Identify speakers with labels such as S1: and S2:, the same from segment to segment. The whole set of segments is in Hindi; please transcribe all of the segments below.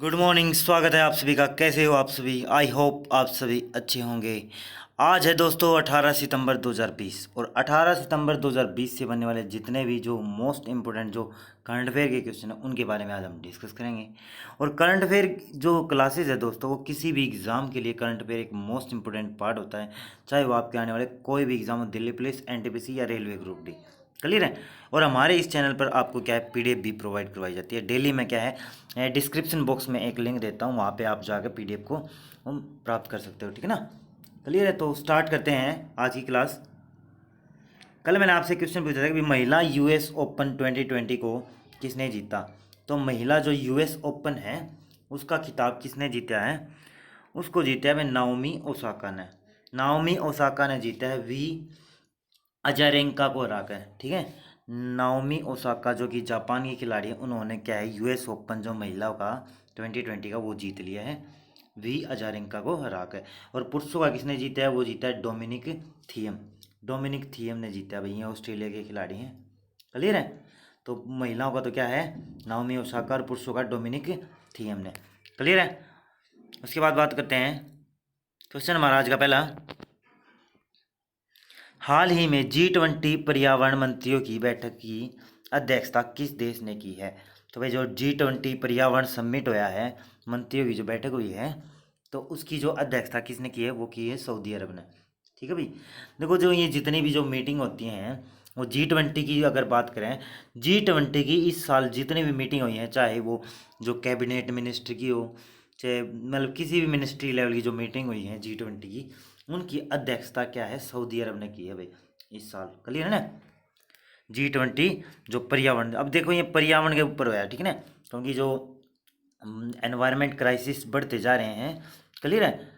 S1: Good morning. स्वागत है आप सभी का। कैसे हो आप सभी? आई होप आप सभी अच्छे होंगे। आज है दोस्तों 18 सितंबर 2020 और 18 सितंबर 2020 से बनने वाले जितने भी जो मोस्ट इम्पोर्टेंट जो करंट अफेयर के क्वेश्चन हैं उनके बारे में आज हम डिस्कस करेंगे। और करंट अफेयर जो क्लासेस है दोस्तों, वो किसी भी एग्ज़ाम के लिए करंट अफेयर एक मोस्ट इंपॉर्टेंट पार्ट होता है, चाहे वो आपके आने वाले कोई भी एग्ज़ाम हो, दिल्ली पुलिस, एनटीपीसी या रेलवे ग्रुप डी। क्लियर है। और हमारे इस चैनल पर आपको क्या है, पीडीएफ भी प्रोवाइड करवाई जाती है डेली में। क्या है, डिस्क्रिप्शन बॉक्स में एक लिंक देता हूँ, वहाँ पे आप जाकर पीडीएफ को हम प्राप्त कर सकते हो। ठीक है ना। क्लियर है। तो स्टार्ट करते हैं आज की क्लास। कल मैंने आपसे क्वेश्चन पूछा था कि महिला यूएस ओपन 2020 को किसने जीता। तो महिला जो यूएस ओपन है उसका खिताब किसने जीता है? उसको जीता है नाओमी ओसाका ने। नाओमी ओसाका ने जीता है वी अजारेंका को हराकर। ठीक है। नाओमी ओसाका जो कि जापान की खिलाड़ी है, उन्होंने क्या है यूएस ओपन जो महिलाओं का 2020 का वो जीत लिया है वी अजारेंका को हराकर। और पुरुषों का किसने जीता है? वो जीता है डोमिनिक थियम। डोमिनिक थियम ने जीता है। भैया ऑस्ट्रेलिया के खिलाड़ी हैं। क्लियर है। तो महिलाओं का तो क्या है नाओमी ओसाका और पुरुषों का डोमिनिक थियम ने। क्लियर है। उसके बाद बात करते हैं क्वेश्चन हमारा आज का पहला। हाल ही में G20 पर्यावरण मंत्रियों की बैठक की अध्यक्षता किस देश ने की है? तो भाई जो G20 पर्यावरण समिट होया है, मंत्रियों की जो बैठक हुई है, तो उसकी जो अध्यक्षता किसने की है? वो की है सऊदी अरब ने। ठीक है भाई। देखो जो ये जितनी भी जो मीटिंग होती हैं वो G20 की अगर बात करें, G20 की इस साल जितनी भी मीटिंग हुई हैं, चाहे वो जो कैबिनेट मिनिस्टर की हो, चाहे मतलब किसी भी मिनिस्ट्री लेवल की जो मीटिंग हुई है G20 की, उनकी अध्यक्षता क्या है सऊदी अरब ने की है भाई इस साल। क्लियर है ना। G20 जो पर्यावरण, अब देखो ये पर्यावरण के ऊपर हुआ है। ठीक है ना। क्योंकि जो एनवायरनमेंट क्राइसिस बढ़ते जा रहे हैं, क्लियर है,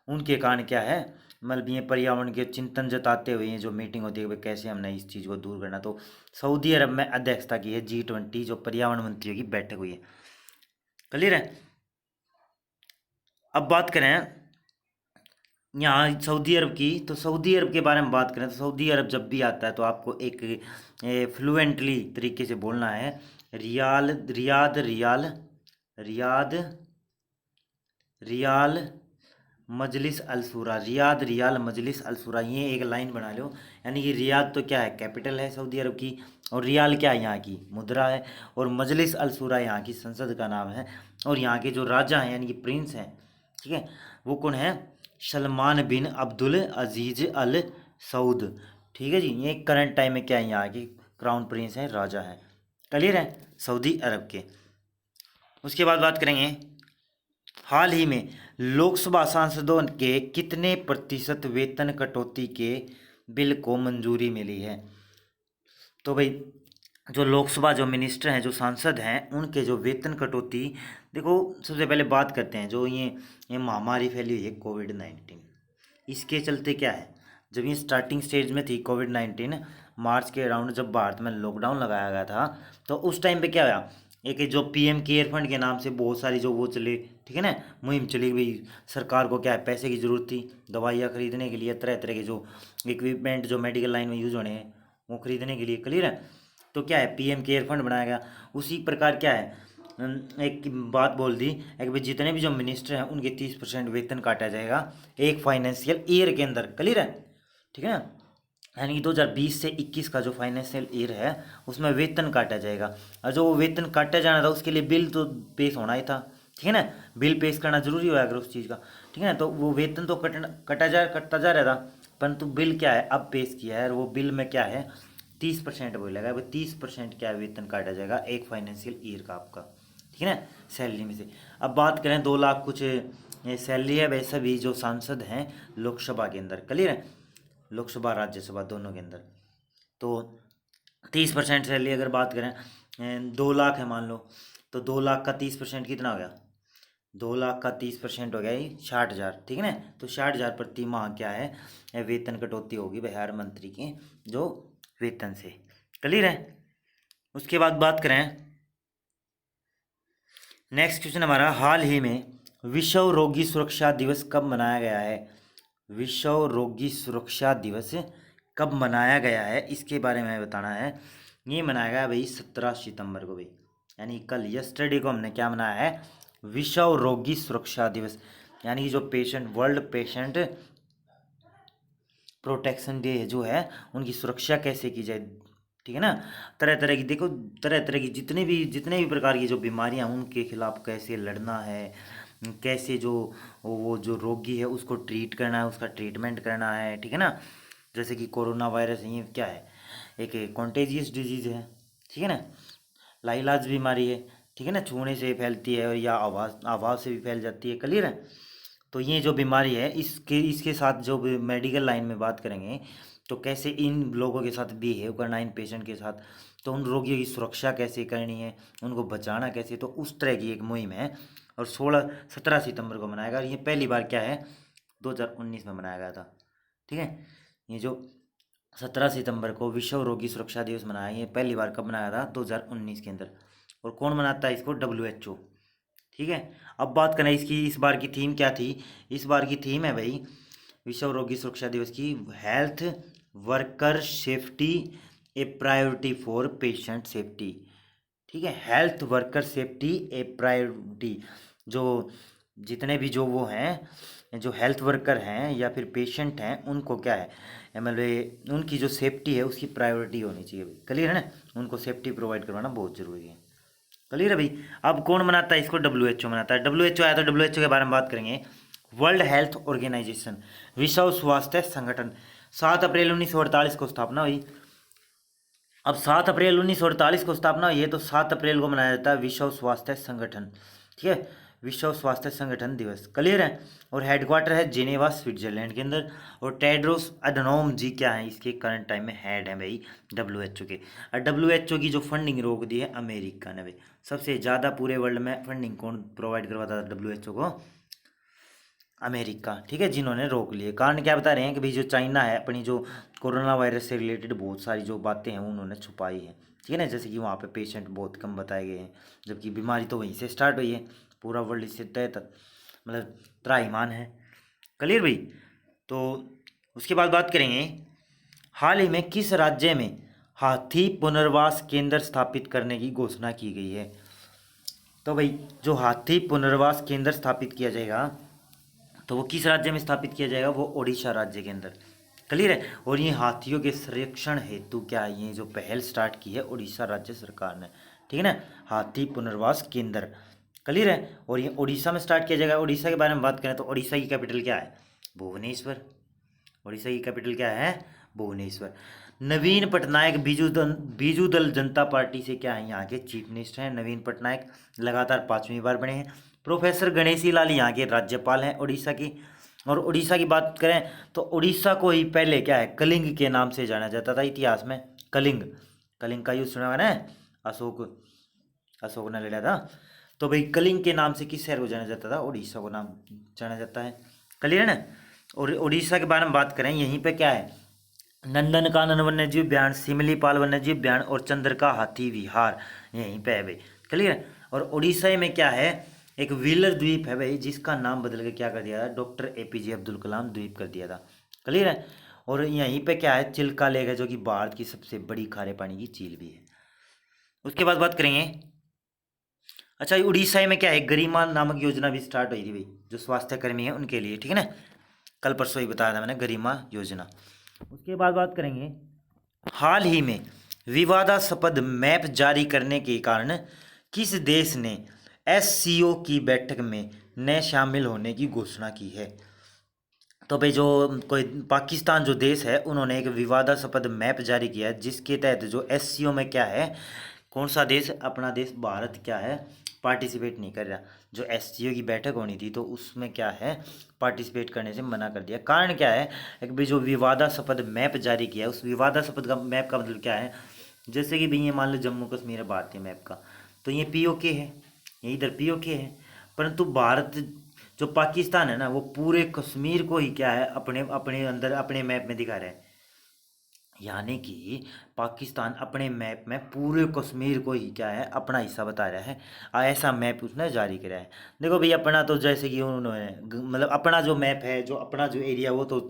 S1: उनके कारण क्या है मतलब ये पर्यावरण के चिंतन जताते हुए ये जो मीटिंग होती है भाई कैसे हमने इस चीज़ को दूर करना, तो सऊदी अरब में अध्यक्षता की है G20 जो पर्यावरण मंत्रियों की बैठक हुई है। क्लियर है। अब बात करें यहाँ सऊदी अरब की, तो सऊदी अरब के बारे में बात करें तो सऊदी अरब जब भी आता है तो आपको एक फ्लुएंटली तरीके से बोलना है रियाल रियाद रियाल रियाद रियाल मजलिस अल सूरा। रियाद रियाल मजलिस अल सूरा, ये एक लाइन बना लो। यानी कि रियाद तो क्या है, कैपिटल है सऊदी अरब की, और रियाल क्या है, यहाँ की मुद्रा है, और मजलिस अल सूरा यहाँ की संसद का नाम है। और यहाँ के जो राजा हैं यानी कि प्रिंस हैं, ठीक है, वो कौन है? सलमान बिन अब्दुल अजीज अल सऊद। ठीक है जी। ये करंट टाइम में क्या है, यहाँ के क्राउन प्रिंस हैं, राजा हैं। क्लियर है, सऊदी अरब के। उसके बाद बात करेंगे हाल ही में लोकसभा सांसदों के कितने प्रतिशत वेतन कटौती के बिल को मंजूरी मिली है? तो भाई जो लोकसभा जो मिनिस्टर हैं, जो सांसद हैं, उनके जो वेतन कटौती, देखो सबसे पहले बात करते हैं जो ये महामारी फैली हुई है कोविड-19, इसके चलते क्या है, जब ये स्टार्टिंग स्टेज में थी कोविड-19, मार्च के अराउंड जब भारत में लॉकडाउन लगाया गया था, तो उस टाइम पे क्या हुआ, एक जो पीएम केयर फंड के नाम से बहुत सारी जो वो चले, ठीक है ना, मुहिम चली गई। सरकार को क्या है, पैसे की ज़रूरत थी दवाइयाँ खरीदने के लिए, तरह तरह के जो इक्विपमेंट जो मेडिकल लाइन में यूज़ होने हैं वो खरीदने के लिए। क्लियर है। तो क्या है, पीएम केयर फंड बनाया गया। उसी प्रकार क्या है, एक बात बोल दी है कि भाई जितने भी जो मिनिस्टर हैं उनके 30% वेतन काटा जाएगा एक फाइनेंशियल ईयर के अंदर। क्लियर है। ठीक है ना। यानी कि 2020 से 21 का जो फाइनेंशियल ईयर है उसमें वेतन काटा जाएगा। और जो वो वेतन काटा जाना था उसके लिए बिल तो पेश होना ही था। ठीक है ना। बिल पेश करना जरूरी होगा अगर उस चीज़ का। ठीक है ना। तो वो वेतन तो कटता जा रहा था, परंतु बिल क्या है अब पेश किया है, और वो बिल में क्या है 30% बोलेगा। भाई 30% क्या है, वेतन काटा जाएगा एक फाइनेंशियल ईयर का आपका। ठीक है ना, सैलरी में से। अब बात करें 2 लाख कुछ ये सैलरी है वैसे भी जो सांसद हैं लोकसभा के अंदर। क्लियर है। लोकसभा राज्यसभा दोनों के अंदर। तो 30% सैलरी अगर बात करें 2 लाख है मान लो, तो 2 लाख का 30% कितना हो गया? 2 लाख का 30% हो गया ये 60,000। ठीक है ना। तो 60,000 प्रति माह क्या है वेतन कटौती होगी बिहार मंत्री के जो वेतन से। क्लियर है। उसके बाद बात करें नेक्स्ट क्वेश्चन हमारा, हाल ही में विश्व रोगी सुरक्षा दिवस कब मनाया गया है? विश्व रोगी सुरक्षा दिवस कब मनाया गया है इसके बारे में बताना है। ये मनाया गया भाई 17 सितंबर को भाई, यानी कल यस्टरडे को हमने क्या मनाया है विश्व रोगी सुरक्षा दिवस, यानी कि जो patient, world patient protection day जो है, उनकी सुरक्षा कैसे की जाए, ठीक है ना। तरह तरह की, देखो तरह तरह की जितने भी प्रकार की जो बीमारियां, उनके खिलाफ कैसे लड़ना है, कैसे जो वो जो रोगी है उसको ट्रीट करना है, उसका ट्रीटमेंट करना है, ठीक है ना। जैसे कि कोरोना वायरस, ये क्या है, एक कॉन्टेजियस डिजीज है, ठीक है ना, लाइलाज बीमारी है, ठीक है ना, छूने से फैलती है और या आवाज़ आवाज़ से भी फैल जाती है, क्लियर है। तो ये जो बीमारी है, इसके इसके साथ जो मेडिकल लाइन में बात करेंगे, तो कैसे इन लोगों के साथ बिहेव करना, इन पेशेंट के साथ, तो उन रोगियों की सुरक्षा कैसे करनी है, उनको बचाना कैसे, तो उस तरह की एक मुहिम है। और 17 सितंबर को मनाया गया, और ये पहली बार क्या है, 2019 में मनाया गया था, ठीक है। ये जो 17 सितंबर को विश्व रोगी सुरक्षा दिवस मनाया, ये पहली बार कब मनाया था, 2019 के अंदर। और कौन मनाता है इसको, WHO, ठीक है। अब बात करें इसकी, इस बार की थीम क्या थी। इस बार की थीम है भाई, विश्व रोगी सुरक्षा दिवस की, health worker safety A priority for patient safety, ठीक है। हेल्थ वर्कर सेफ्टी ए प्रायोरिटी, जो जितने भी जो वो हैं, जो हेल्थ वर्कर हैं या फिर पेशेंट हैं, उनको क्या है, मतलब उनकी जो सेफ्टी है उसकी प्रायोरिटी होनी चाहिए, क्लियर है ना। उनको सेफ्टी प्रोवाइड करवाना बहुत ज़रूरी है, क्लियर है भाई। अब कौन मनाता है इसको, WHO मनाता है। WHO आया तो WHO के बारे में बात करेंगे। वर्ल्ड हेल्थ ऑर्गेनाइजेशन, विश्व स्वास्थ्य संगठन, 7 अप्रैल 1948 को स्थापना हुई। अब 7 अप्रैल 1948 को स्थापना हुई है, तो 7 अप्रैल को मनाया जाता है विश्व स्वास्थ्य संगठन, ठीक है, विश्व स्वास्थ्य संगठन दिवस, क्लियर है। और हेडक्वार्टर है जिनेवा स्विट्जरलैंड के अंदर। और टेड्रोस अधनोम जी क्या है, इसके करंट टाइम में हेड है भाई WHO के। और WHO की जो फंडिंग रोक दी है अमेरिका ने भाई। सबसे ज़्यादा पूरे वर्ल्ड में फंडिंग कौन प्रोवाइड करवाता था WHO को, अमेरिका, ठीक है, जिन्होंने रोक लिए। कारण क्या बता रहे हैं कि भाई जो चाइना है, अपनी जो कोरोना वायरस से रिलेटेड बहुत सारी जो बातें हैं उन्होंने छुपाई हैं, ठीक है ना। जैसे कि वहाँ पे पेशेंट बहुत कम बताए गए हैं, जबकि बीमारी तो वहीं से स्टार्ट हुई है, पूरा वर्ल्ड इससे तय तक मतलब त्राहीमाम है, क्लियर भाई। तो उसके बाद बात करेंगे, हाल ही में किस राज्य में हाथी पुनर्वास केंद्र स्थापित करने की घोषणा की गई है। तो भाई जो हाथी पुनर्वास केंद्र स्थापित किया जाएगा, तो वो किस राज्य में स्थापित किया जाएगा, वो ओडिशा राज्य के अंदर, क्लियर है। और ये हाथियों के संरक्षण हेतु क्या है, ये जो पहल स्टार्ट की है उड़ीसा राज्य सरकार ने, ठीक है ना, हाथी पुनर्वास केंद्र, क्लियर है। और ये उड़ीसा में स्टार्ट किया जाएगा। उड़ीसा के बारे में बात करें तो उड़ीसा की कैपिटल क्या है, भुवनेश्वर। उड़ीसा की कैपिटल क्या है, भुवनेश्वर। नवीन पटनायक बीजू दल जनता पार्टी से क्या है, यहाँ के चीफ मिनिस्टर हैं नवीन पटनायक, लगातार 5वीं बार बने हैं। प्रोफेसर गणेशी लाल यहाँ के राज्यपाल हैं उड़ीसा की। और उड़ीसा की बात करें तो उड़ीसा को ही पहले क्या है, कलिंग के नाम से जाना जाता था इतिहास में। कलिंग, कलिंग का यूज सुना हुआ ना, अशोक अशोक ने लड़ा था। तो भाई कलिंग के नाम से किस शहर को जाना जाता था, उड़ीसा को नाम जाना जाता है, क्लियर है ना। और उड़ीसा के बारे में बात करें, यहीं पे क्या है, नंदनकानन वन्य जीव उद्यान, सिमलीपाल वन्य जीव उद्यान और चंद्रका हाथी विहार यहीं पे है भाई, क्लियर है। और उड़ीसा में क्या है, एक व्हीलर द्वीप है भाई, जिसका नाम बदल के क्या कर दिया था, डॉक्टर APJ अब्दुल कलाम द्वीप कर दिया था, क्लियर है। और यहीं पे क्या है, चिल्का लेक है, जो कि भारत की सबसे बड़ी खारे पानी की झील भी है। उसके बाद बात करेंगे, अच्छा उड़ीसा में क्या है, गरिमा नामक योजना भी स्टार्ट हुई थी भाई, जो स्वास्थ्य कर्मी है उनके लिए, ठीक है ना। कल परसों ही बताया था मैंने, गरिमा योजना। उसके बाद बात करेंगे, हाल ही में विवादास्पद मैप जारी करने के कारण किस देश ने SCO की बैठक में न शामिल होने की घोषणा की है। तो भाई जो कोई पाकिस्तान जो देश है, उन्होंने एक विवादास्पद मैप जारी किया है, जिसके तहत जो SCO में क्या है, कौन सा देश, अपना देश भारत क्या है, पार्टिसिपेट नहीं कर रहा। जो SCO की बैठक होनी थी तो उसमें क्या है, पार्टिसिपेट करने से मना कर दिया। कारण क्या है, एक भाई जो विवादास्पद मैप जारी किया है, उस विवादास्पद का मैप का मतलब क्या है, जैसे कि भाई ये मान लो जम्मू कश्मीर है भारतीय मैप का, तो ये POK है, ये इधर POK है। परंतु भारत जो पाकिस्तान है ना, वो पूरे कश्मीर को ही क्या है, अपने अपने अंदर अपने मैप में दिखा रहा है। यानी कि पाकिस्तान अपने मैप में पूरे कश्मीर को ही क्या है, अपना हिस्सा बता रहा है। ऐसा मैप उसने जारी करा है। देखो भाई अपना तो जैसे कि उन्होंने मतलब अपना जो मैप है, जो अपना जो एरिया, वो तो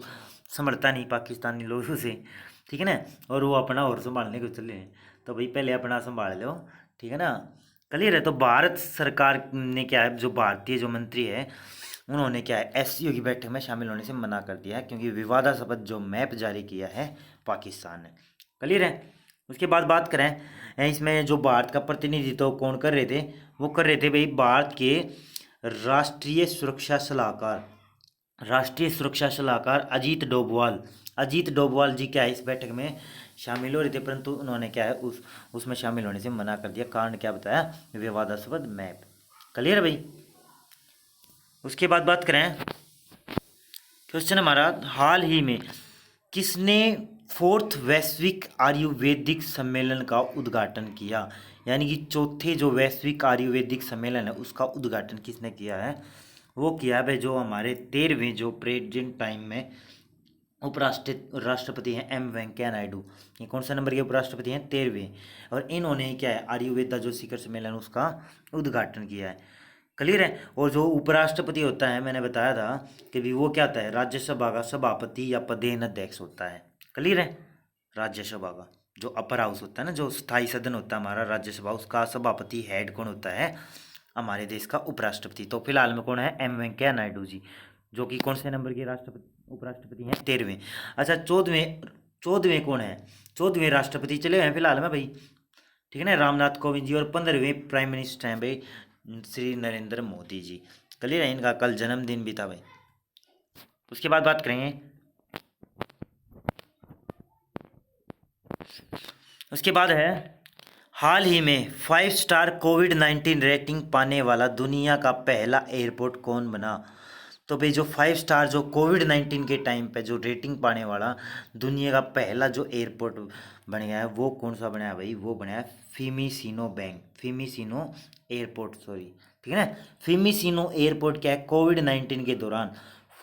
S1: संभलता नहीं पाकिस्तानी लोगों से, ठीक है ना। और वो अपना और संभालने को चले हैं, तो भाई पहले अपना संभाल लो, ठीक है ना। क्लियर है। तो भारत सरकार ने क्या है, जो भारतीय जो मंत्री है उन्होंने क्या है एससीओ की बैठक में शामिल होने से मना कर दिया है, क्योंकि विवादास्पद जो मैप जारी किया है पाकिस्तान ने। क्लियर है। उसके बाद बात करें, इसमें जो भारत का प्रतिनिधित्व कौन कर रहे थे, वो कर रहे थे भाई भारत के राष्ट्रीय सुरक्षा सलाहकार, राष्ट्रीय सुरक्षा सलाहकार अजीत डोभाल जी क्या है इस बैठक में शामिल हो रहे थे, परंतु उन्होंने क्या है उसमें शामिल होने से मना कर दिया। कारण क्या बताया, विवादास्पद मैप। क्लियर है भाई। उसके बाद बात करें, क्वेश्चन हमारा, हाल ही में किसने फोर्थ वैश्विक आयुर्वेदिक सम्मेलन का उद्घाटन किया, यानी कि चौथे जो वैश्विक आयुर्वेदिक सम्मेलन है उसका उद्घाटन किसने किया है, वो किया है जो हमारे 13वें जो प्रेजेंट टाइम में राष्ट्रपति हैं एम वेंकैया नायडू। ये कौन सा नंबर के उपराष्ट्रपति हैं, 13वें। और इन्होंने ही क्या है आयुर्वेदा जो शिखर सम्मेलन उसका उद्घाटन किया है। क्लियर है। और जो उपराष्ट्रपति होता है, मैंने बताया था कि भी वो क्या होता है, राज्यसभा का सभापति या पदेन अध्यक्ष होता है। क्लियर है। राज्यसभा का जो अपर हाउस होता है ना, जो स्थायी सदन होता है हमारा राज्यसभा, उसका सभापति हेड कौन होता है, हमारे देश का उपराष्ट्रपति। तो फिलहाल में कौन है, एम वेंकैया नायडू जी, जो कि कौन से नंबर के राष्ट्रपति उपराष्ट्रपति हैं, 13वें। अच्छा, 14वें कौन है, 14वें राष्ट्रपति चले हैं फिलहाल में भाई, ठीक है ना, रामनाथ कोविंद जी। और 15वें प्राइम मिनिस्टर हैं भाई श्री नरेंद्र मोदी जी। क्लियर है। इनका कल जन्मदिन भी था भाई। उसके बाद बात करेंगे, उसके बाद है, हाल ही में 5 स्टार कोविड-19 रेटिंग पाने वाला दुनिया का पहला एयरपोर्ट कौन बना। तो भाई जो 5 स्टार जो कोविड-19 के टाइम पे जो रेटिंग पाने वाला दुनिया का पहला जो एयरपोर्ट बन गया है वो कौन सा बना है भाई, वो बना है फिमिसिनो एयरपोर्ट, सॉरी, ठीक है ना। फिमिसिनो एयरपोर्ट क्या है, कोविड-19 के दौरान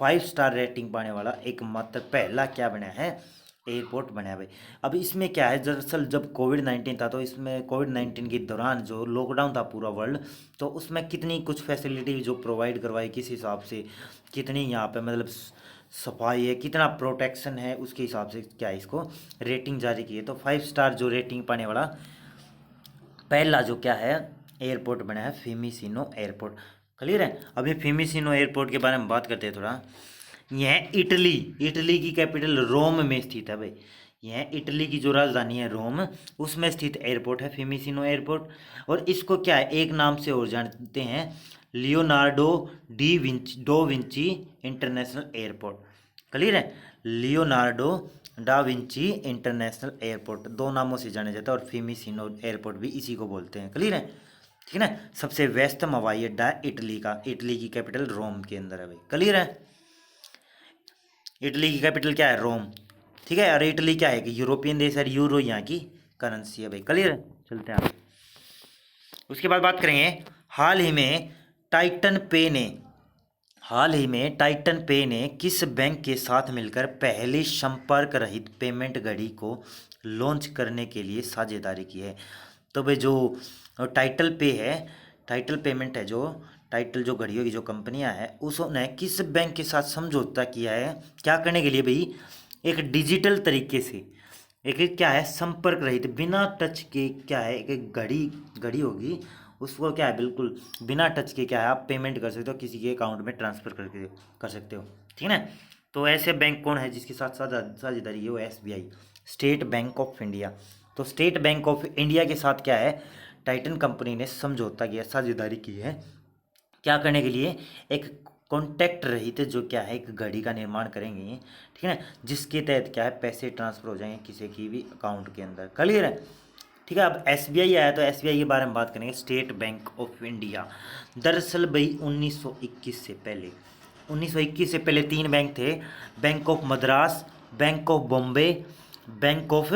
S1: 5 स्टार रेटिंग पाने वाला एकमात्र पहला क्या बना है, एयरपोर्ट बना है भाई। अब इसमें क्या है, दरअसल जब कोविड-19 था तो इसमें कोविड-19 के दौरान जो लॉकडाउन था पूरा वर्ल्ड, तो उसमें कितनी कुछ फैसिलिटी जो प्रोवाइड करवाई, किस हिसाब से कितनी यहाँ पे मतलब सफाई है, कितना प्रोटेक्शन है, उसके हिसाब से क्या है इसको रेटिंग जारी की है। तो 5 स्टार जो रेटिंग पाने वाला पहला जो क्या है एयरपोर्ट बना है फिमिसिनो एयरपोर्ट। क्लियर है। अभी फिमिसिनो एयरपोर्ट के बारे में बात करते हैं थोड़ा। यह इटली की कैपिटल रोम में स्थित है भाई। यह इटली की जो राजधानी है रोम, उसमें स्थित एयरपोर्ट है फिमिसिनो एयरपोर्ट। और इसको क्या है एक नाम से और जानते हैं, Leonardo da Vinci international airport. Clear है। Leonardo da Vinci international airport, दो नामों से जाना जाता है, और फिमिसिनो एयरपोर्ट भी इसी को बोलते हैं। क्लियर है। ठीक है ना। सबसे व्यस्तम हवाई अड्डा है इटली का, इटली की कैपिटल रोम के अंदर है भाई। क्लियर है। इटली की कैपिटल क्या है, रोम। ठीक है। और इटली क्या है कि यूरोपियन देश है, यूरो यहाँ की करेंसी है भाई। क्लियर है। चलते हैं आगे। उसके बाद बात करेंगे, हाल ही में टाइटन पे ने किस बैंक के साथ मिलकर पहली संपर्क रहित पेमेंट घड़ी को लॉन्च करने के लिए साझेदारी की है। तो भाई जो टाइटल पे है, टाइटल पेमेंट है, जो टाइटल जो घड़ियों की जो कंपनियां हैं उसने किस बैंक के साथ समझौता किया है, क्या करने के लिए भाई, एक डिजिटल तरीके से एक क्या है संपर्क रहित बिना टच के क्या है एक घड़ी होगी, उसको क्या है बिल्कुल बिना टच के क्या है आप पेमेंट कर सकते हो, किसी के अकाउंट में ट्रांसफ़र करके कर सकते हो। ठीक है ना। तो ऐसे बैंक कौन है जिसके साथ साझेदारी है, वो SBI, state bank of India. तो स्टेट बैंक ऑफ इंडिया के साथ क्या है टाइटन कंपनी ने समझौता किया, साझेदारी की है, क्या करने के लिए, एक कॉन्टैक्ट रहित जो क्या है एक घड़ी का निर्माण करेंगे। ठीक है ना। जिसके तहत क्या है पैसे ट्रांसफ़र हो जाएंगे किसी की भी अकाउंट के अंदर। क्लियर है। ठीक है। अब एसबीआई आया तो एसबीआई के बारे में बात करेंगे, स्टेट बैंक ऑफ इंडिया। दरअसल भाई 1921 से पहले 3 बैंक थे, bank of Madras, bank of Bombay, bank of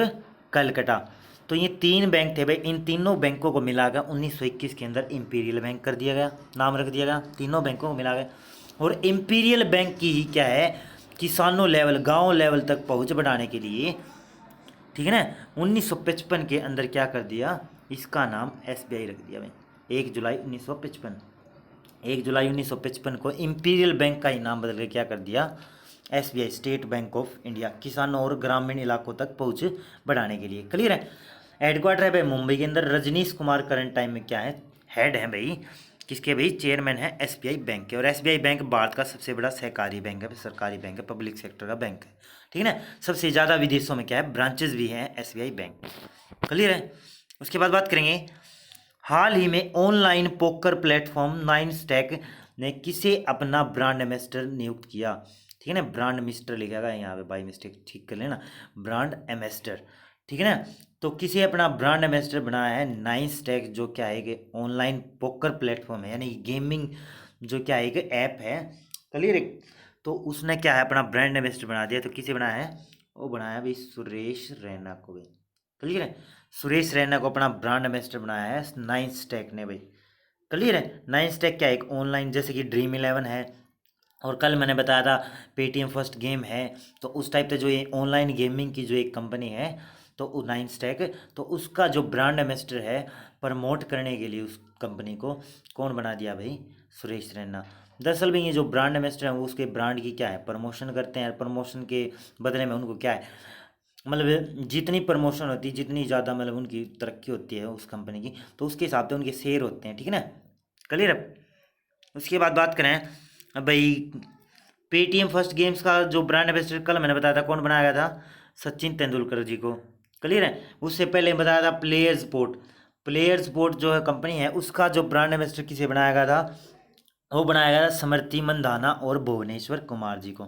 S1: Calcutta. तो ये 3 बैंक थे भाई। इन तीनों बैंकों को मिलाकर 1921 के अंदर इंपीरियल बैंक कर दिया गया, नाम रख दिया गया तीनों बैंकों को मिलाकर। और इंपीरियल बैंक की ही क्या है किसानों लेवल, गांव लेवल तक पहुंच बढ़ाने के लिए, ठीक है ना, 1955 के अंदर क्या कर दिया, इसका नाम एसबीआई रख दिया भाई। 1 जुलाई 1955 को इंपीरियल बैंक का ही नाम बदल के क्या कर दिया, SBI, state bank of India, किसानों और ग्रामीण इलाकों तक पहुंच बढ़ाने के लिए। क्लियर है। हेडक्वार्टर है भाई मुंबई के अंदर। रजनीश कुमार करंट टाइम में क्या है हेड हैं भाई, किसके भाई, चेयरमैन है एसबीआई बैंक के। और एसबीआई बैंक भारत का सबसे बड़ा सहकारी बैंक है, सरकारी बैंक है, पब्लिक सेक्टर का बैंक है, ठीक है ना। सबसे ज़्यादा विदेशों में क्या है, ब्रांचेस भी हैं एसबीआई बैंक, क्लियर है। उसके बाद बात करेंगे, हाल ही में online poker platform nine stack ने किसे अपना ब्रांड एम्बेसडर नियुक्त किया, ठीक है ना। ब्रांड मिस्टर लिखेगा यहाँ पे, बाई मिस्टेक ठीक कर लेना, ब्रांड एम्बेसडर, ठीक है ना। तो किसे अपना ब्रांड एम्बेसडर बनाया है, नाइन स्टैक, जो क्या है कि ऑनलाइन पोकर प्लेटफॉर्म है, यानी गेमिंग जो क्या है कि ऐप है, क्लियर है। तो उसने क्या है अपना ब्रांड एम्बेसडर बना दिया। तो किसे बनाया है, वो बनाया भाई सुरेश रैना को भाई, क्लियर है। सुरेश रैना को अपना ब्रांड एम्बेसडर बनाया है नाइन स्टैक ने भाई, क्लियर है। नाइन स्टैक क्या है, एक ऑनलाइन जैसे कि ड्रीम इलेवन है, और कल मैंने बताया था पेटीएम फर्स्ट गेम है, तो उस टाइप से जो ये ऑनलाइन गेमिंग की जो एक कंपनी है, तो वो नाइन स्टैक, तो उसका जो ब्रांड एम्बेसडर है प्रमोट करने के लिए उस कंपनी को कौन बना दिया भाई, सुरेश रैना। दरअसल भाई ये जो ब्रांड एम्बेसडर है वो उसके ब्रांड की क्या है, प्रमोशन करते हैं। प्रमोशन के बदले में उनको क्या है, मतलब जितनी प्रमोशन होती है, जितनी ज़्यादा मतलब उनकी तरक्की होती है उस कंपनी की, तो उसके हिसाब से उनके शेयर होते हैं, ठीक है ना, क्लियर। उसके बाद बात करें अब भाई, पेटीएम फर्स्ट गेम्स का जो ब्रांड एम्बेसडर कल मैंने बताया था कौन बनाया गया था, सचिन तेंदुलकर जी को, क्लियर है। उससे पहले बताया था प्लेयर्स स्पोर्ट, प्लेयर्स स्पोर्ट जो है कंपनी है, उसका जो ब्रांड एम्बेसडर किसे बनाया गया था, वो बनाया गया था स्मृति मंदाना और भुवनेश्वर कुमार जी को,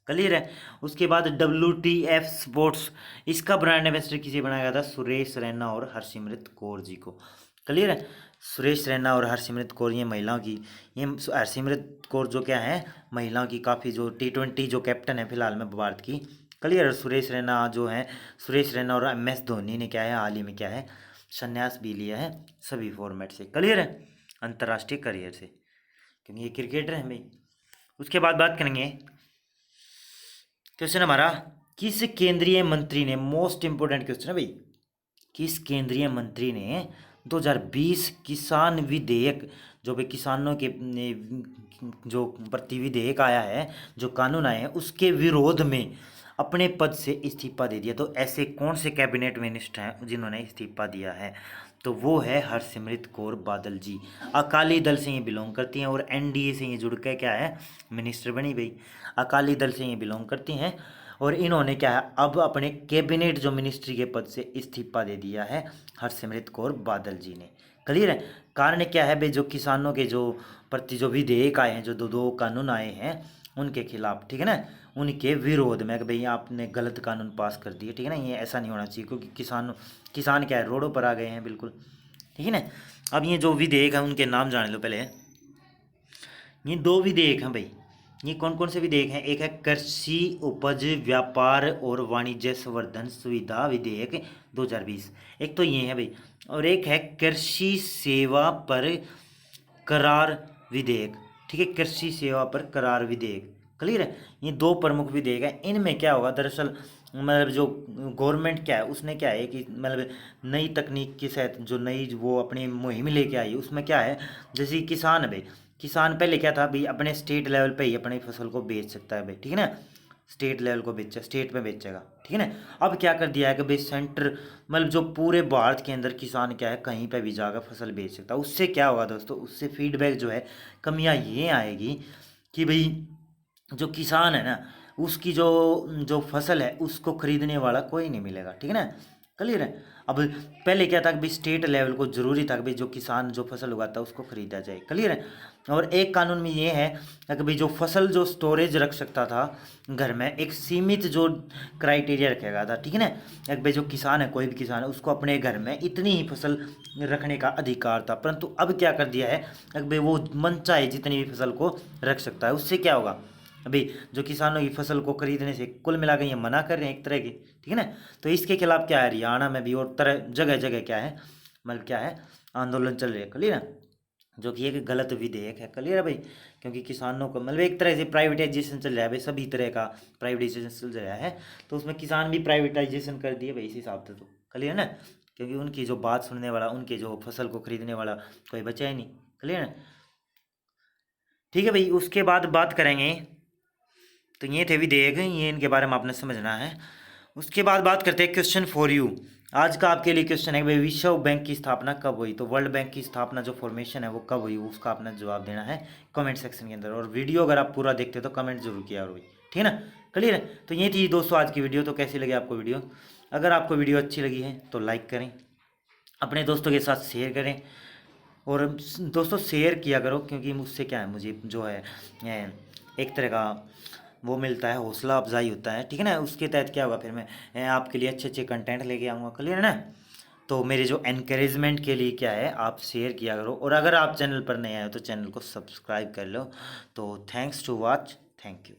S1: क्लियर है। उसके बाद WTF स्पोर्ट्स, इसका ब्रांड एम्बेसडर किसे बनाया गया था, सुरेश रैना और हरसिमरत कौर जी को, क्लियर है। सुरेश रैना और हरसिमरत कौर ये महिलाओं की, ये हरसिमरत कौर जो क्या है महिलाओं की काफ़ी जो T20 जो कैप्टन है फिलहाल में भारत की, क्लियर। सुरेश रैना जो है, सुरेश रैना और MS धोनी ने क्या है हाल ही में क्या है संन्यास भी लिया है सभी फॉर्मेट से, क्लियर है, अंतर्राष्ट्रीय करियर से, क्योंकि ये क्रिकेटर है भाई। उसके बाद बात करेंगे क्वेश्चन हमारा, किस केंद्रीय मंत्री ने, मोस्ट इंपोर्टेंट क्वेश्चन है भाई, किस केंद्रीय मंत्री ने 2020 किसान विधेयक, जो भी किसानों के जो प्रति विधेयक आया है, जो कानून आए हैं उसके विरोध में अपने पद से इस्तीफा दे दिया। तो ऐसे कौन से कैबिनेट मिनिस्टर हैं जिन्होंने इस्तीफा दिया है, तो वो है हरसिमरत कौर बादल जी। अकाली दल से ये बिलोंग करती हैं और एनडीए से ये जुड़ के क्या है मिनिस्टर बनी भाई, अकाली दल से ये बिलोंग करती हैं। और इन्होंने क्या है अब अपने कैबिनेट जो मिनिस्ट्री के पद से इस्तीफा दे दिया है हरसिमरत कौर बादल जी ने, क्लियर है। कारण क्या है भाई, जो किसानों के जो प्रति जो विधेयक आए हैं, जो दो दो कानून आए हैं उनके खिलाफ, ठीक है ना, उनके विरोध में कि भाई आपने गलत कानून पास कर दिए, ठीक है ना, ये ऐसा नहीं होना चाहिए, क्योंकि किसान क्या है रोडों पर आ गए हैं बिल्कुल, ठीक है ना। अब ये जो विधेयक है उनके नाम जान लो पहले, ये दो विधेयक हैं भाई, ये कौन कौन से विधेयक हैं, एक है कृषि उपज व्यापार और वाणिज्य संवर्धन सुविधा विधेयक 2020, एक तो ये है भाई, और एक है कृषि सेवा पर करार विधेयक, ठीक है, कृषि सेवा पर करार विधेयक, क्लियर है। ये दो प्रमुख विधेयक हैं। इनमें क्या होगा दरअसल, मतलब जो गवर्नमेंट क्या है उसने क्या है कि मतलब नई तकनीक के साथ जो नई वो अपनी मुहिम लेके आई उसमें क्या है, जैसे किसान है भाई, किसान पहले क्या था भाई अपने स्टेट लेवल पे ही अपनी फसल को बेच सकता है भाई, ठीक है ना, स्टेट लेवल को बेचे, स्टेट में बेचेगा, ठीक है ना। अब क्या कर दिया है कि भाई सेंटर, मतलब जो पूरे भारत के अंदर किसान क्या है कहीं पे भी जाकर फसल बेच सकता है। उससे क्या होगा दोस्तों, उससे फीडबैक जो है कमियां ये आएगी कि भाई जो किसान है ना उसकी जो जो फसल है उसको खरीदने वाला कोई नहीं मिलेगा, ठीक है ना, क्लियर है। अब पहले क्या था कि भाई स्टेट लेवल को जरूरी था कि भाई जो किसान जो फसल उगाता है उसको खरीदा जाए, क्लियर है। और एक कानून में ये है कि भाई जो फसल जो स्टोरेज रख सकता था घर में, एक सीमित जो क्राइटेरिया रखा गया था, ठीक है ना, एक भाई जो किसान है कोई भी किसान है उसको अपने घर में इतनी ही फसल रखने का अधिकार था। परंतु अब क्या कर दिया है कि भाई वो मन चाहे जितनी भी फसल को रख सकता है। उससे क्या होगा, अभी जो किसानों की फसल को खरीदने से कुल मिलाकर ये मना कर रहे हैं एक तरह की, ठीक है ना। तो इसके खिलाफ क्या है हरियाणा में भी और तरह जगह जगह क्या है, मतलब क्या है आंदोलन चल रहे हैं, क्लियर है, जो कि एक गलत विधेयक है, क्लियर है भाई। क्योंकि किसानों को मतलब एक तरह से प्राइवेटाइजेशन चल रहा है भाई, सभी तरह का प्राइवेटाइजेशन चल रहा है, तो उसमें किसान भी प्राइवेटाइजेशन कर दिए भाई इस हिसाब से, तो क्लियर है ना, क्योंकि उनकी जो बात सुनने वाला, उनके जो फसल को खरीदने वाला कोई बचा ही नहीं, क्लियर है। ठीक है भाई, उसके बाद बात करेंगे, तो ये थे विधेयक, ये इनके बारे में आपने समझना है। उसके बाद बात करते हैं क्वेश्चन फॉर यू। आज का आपके लिए क्वेश्चन है भाई, विश्व बैंक की स्थापना कब हुई? तो वर्ल्ड बैंक की स्थापना जो फॉर्मेशन है वो कब हुई, उसका आपने जवाब देना है कमेंट सेक्शन के अंदर। और वीडियो अगर आप पूरा देखते हो तो कमेंट जरूर किया करो भाई, ठीक है ना। क्लियर है? तो ये थी दोस्तों आज की वीडियो। तो कैसी लगी आपको वीडियो? अगर आपको वीडियो अच्छी लगी है तो लाइक करें, अपने दोस्तों के साथ शेयर करें। और दोस्तों शेयर किया करो, क्योंकि मुझसे क्या है, मुझे जो है एक तरह का वो मिलता है, हौसला अफजाई होता है, ठीक है ना। उसके तहत क्या होगा, फिर मैं आपके लिए अच्छे अच्छे कंटेंट लेके आऊँगा। क्लियर है ना? तो मेरे जो एनकरेजमेंट के लिए क्या है, आप शेयर किया करो। और अगर आप चैनल पर नए आए हो तो चैनल को सब्सक्राइब कर लो। तो thanks to watch, thank you.